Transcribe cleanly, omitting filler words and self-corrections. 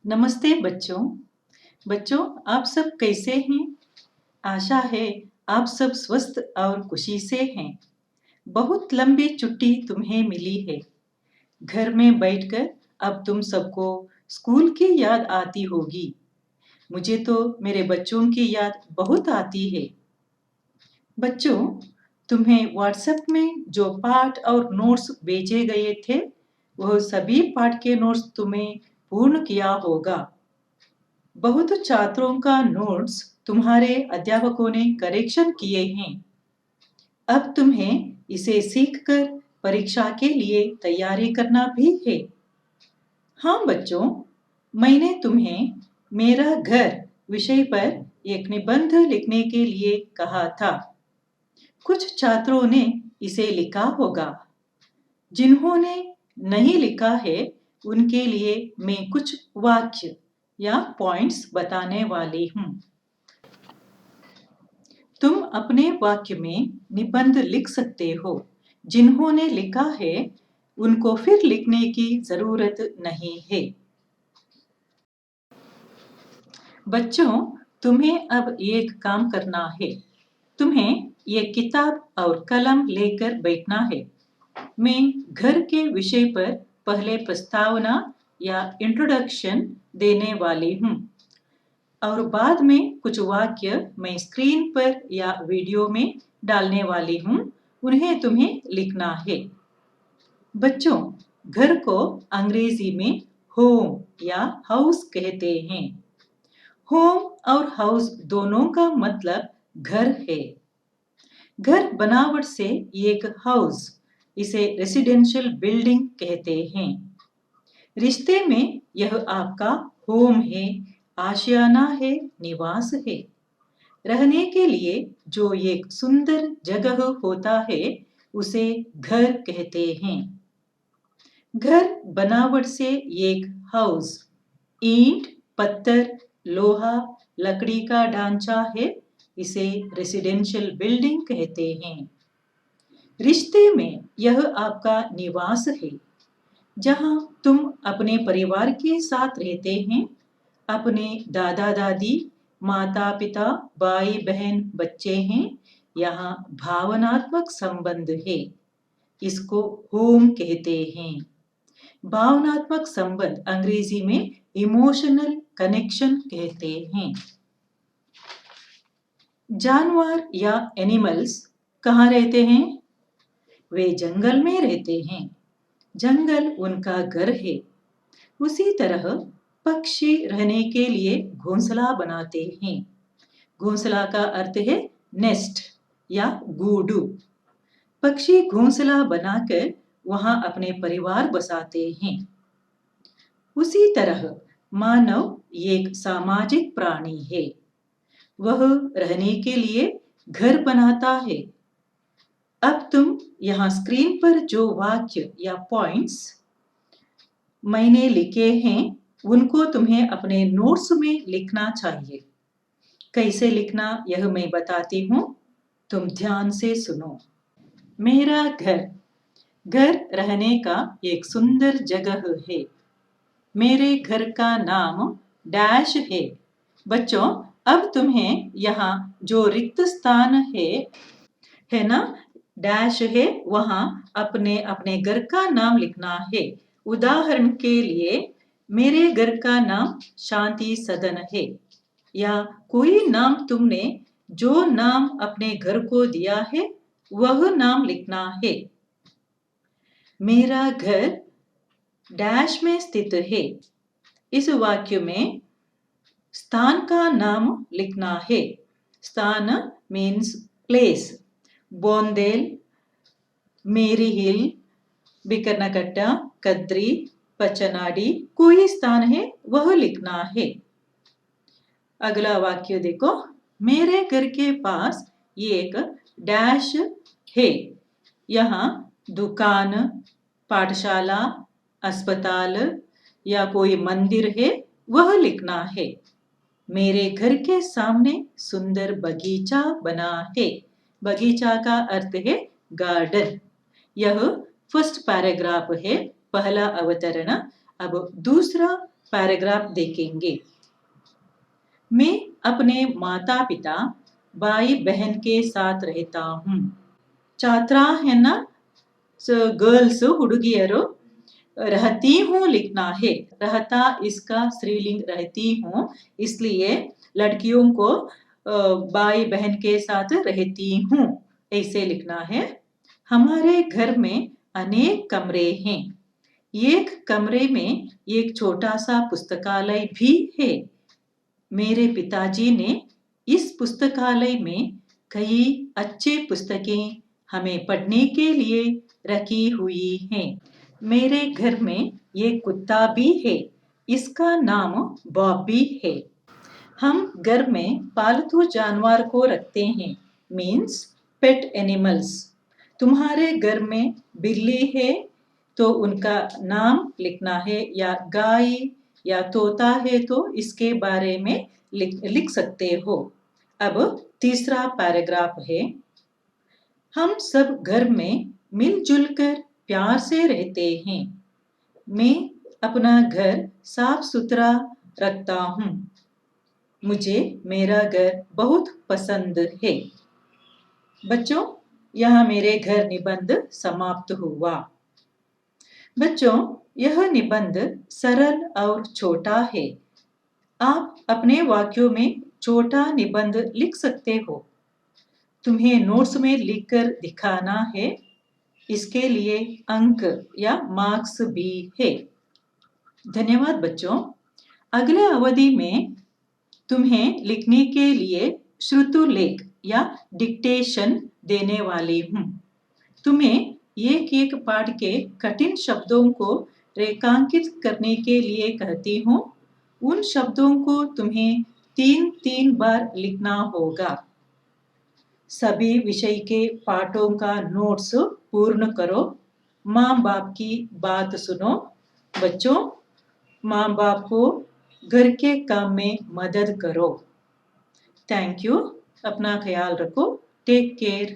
नमस्ते बच्चों। बच्चों, आप सब कैसे हैं? आशा है आप सब स्वस्थ और खुशी से हैं। बहुत लंबी छुट्टी तुम्हें मिली है। घर में बैठकर अब तुम सबको स्कूल की याद आती होगी। मुझे तो मेरे बच्चों की याद बहुत आती है। बच्चों, तुम्हें व्हाट्सएप में जो पाठ और नोट्स भेजे गए थे, वह सभी पाठ के नोट्स तुम्हें पूर्ण किया होगा। बहुत छात्रों का नोट्स तुम्हारे अध्यापकों ने करेक्शन किए हैं। अब तुम्हें इसे सीखकर परीक्षा के लिए तैयारी करना भी है। हाँ बच्चों, मैंने तुम्हें मेरा घर विषय पर एक निबंध लिखने के लिए कहा था। कुछ छात्रों ने इसे लिखा होगा। जिन्होंने नहीं लिखा है, उनके लिए मैं कुछ वाक्य या पॉइंट्स बताने वाली हूँ। तुम अपने वाक्य में निबंध लिख सकते हो। जिन्होंने लिखा है, उनको फिर लिखने की जरूरत नहीं है। बच्चों, तुम्हें अब एक काम करना है। तुम्हें एक किताब और कलम लेकर बैठना है। मैं घर के विषय पर पहले प्रस्तावना या इंट्रोडक्शन देने वाली हूँ और बाद में कुछ वाक्य मैं स्क्रीन पर या वीडियो में डालने वाली हूँ। उन्हें तुम्हें लिखना है। बच्चों, घर को अंग्रेजी में होम या हाउस कहते हैं। होम और हाउस दोनों का मतलब घर है। घर बनावट से एक हाउस, इसे रेसिडेंशियल बिल्डिंग कहते हैं। रिश्ते में यह आपका होम है, आशियाना है, निवास है। रहने के लिए जो एक सुंदर जगह होता है, उसे घर कहते हैं। घर बनावट से एक हाउस ईंट, पत्थर, लोहा, लकड़ी का ढांचा है, इसे रेसिडेंशियल बिल्डिंग कहते हैं। रिश्ते में यह आपका निवास है, जहां तुम अपने परिवार के साथ रहते हैं। अपने दादा दादी, माता पिता, भाई बहन, बच्चे हैं। यहाँ भावनात्मक संबंध है, इसको होम कहते हैं। भावनात्मक संबंध अंग्रेजी में इमोशनल कनेक्शन कहते हैं। जानवर या एनिमल्स कहाँ रहते हैं? वे जंगल में रहते हैं। जंगल उनका घर है। उसी तरह पक्षी रहने के लिए घोंसला बनाते हैं। घोंसला का अर्थ है नेस्ट या गूडू। पक्षी घोंसला बनाकर वहां अपने परिवार बसाते हैं। उसी तरह मानव एक सामाजिक प्राणी है। वह रहने के लिए घर बनाता है। अब तुम यहाँ स्क्रीन पर जो वाक्य या पॉइंट्स मैंने लिखे हैं, उनको तुम्हें अपने नोट्स में लिखना चाहिए। कैसे लिखना यह मैं बताती हूँ, तुम ध्यान से सुनो। मेरा घर, घर रहने का एक सुंदर जगह है। मेरे घर का नाम डैश है। बच्चों, अब तुम्हें यहाँ जो रिक्त स्थान है ना, डैश है, वहां अपने अपने घर का नाम लिखना है। उदाहरण के लिए मेरे घर का नाम शांति सदन है, या कोई नाम तुमने जो नाम अपने घर को दिया है, वह नाम लिखना है। मेरा घर डैश में स्थित है। इस वाक्य में स्थान का नाम लिखना है। स्थान मीन्स प्लेस। बोंदेल, मेरी हिल, बिकरनकट्टा, कद्री, पचनाडी, कोई स्थान है वह लिखना है। अगला वाक्य देखो। मेरे घर के पास एक डैश है। यहाँ दुकान, पाठशाला, अस्पताल या कोई मंदिर है, वह लिखना है। मेरे घर के सामने सुंदर बगीचा बना है। बगीचा का अर्थ है गार्डन। यह फर्स्ट पैराग्राफ है, पहला अवतरण। अब दूसरा पैराग्राफ देखेंगे। मैं अपने माता-पिता, भाई-बहन के साथ रहता हूँ। छात्रा है ना, गर्ल्स हुಡುಗಿಯರು रहती हूँ लिखना है। रहता इसका स्त्रीलिंग रहती हूँ, इसलिए लड़कियों को भाई बहन के साथ रहती हूँ ऐसे लिखना है। हमारे घर में अनेक कमरे हैं। एक कमरे में एक छोटा सा पुस्तकालय भी है। मेरे पिताजी ने इस पुस्तकालय में कई अच्छे पुस्तकें हमें पढ़ने के लिए रखी हुई हैं। मेरे घर में एक कुत्ता भी है। इसका नाम बॉबी है। हम घर में पालतू जानवर को रखते हैं, मीन्स पेट एनिमल्स। तुम्हारे घर में बिल्ली है तो उनका नाम लिखना है, या गाय या तोता है तो इसके बारे में लिख सकते हो। अब तीसरा पैराग्राफ है। हम सब घर में मिलजुल कर प्यार से रहते हैं। मैं अपना घर साफ सुथरा रखता हूँ। मुझे मेरा घर बहुत पसंद है। बच्चों, यहाँ मेरे घर निबंध समाप्त हुआ। बच्चों, यह निबंध सरल और छोटा है। आप अपने वाक्यों में छोटा निबंध लिख सकते हो। तुम्हें नोट्स में लिखकर दिखाना है। इसके लिए अंक या मार्क्स भी है। धन्यवाद बच्चों। अगले अवधि में तुम्हें लिखने के लिए श्रुतुलेख या डिक्टेशन देने वाली हूँ। तुम्हें एक एक पाठ के कठिन शब्दों को रेखांकित करने के लिए कहती हूँ। उन शब्दों को तुम्हें 3-3 बार लिखना होगा। सभी विषय के पाठों का नोट्स पूर्ण करो। माँ बाप की बात सुनो। बच्चों, माँ बाप को घर के काम में मदद करो। Thank you. अपना ख्याल रखो। Take care.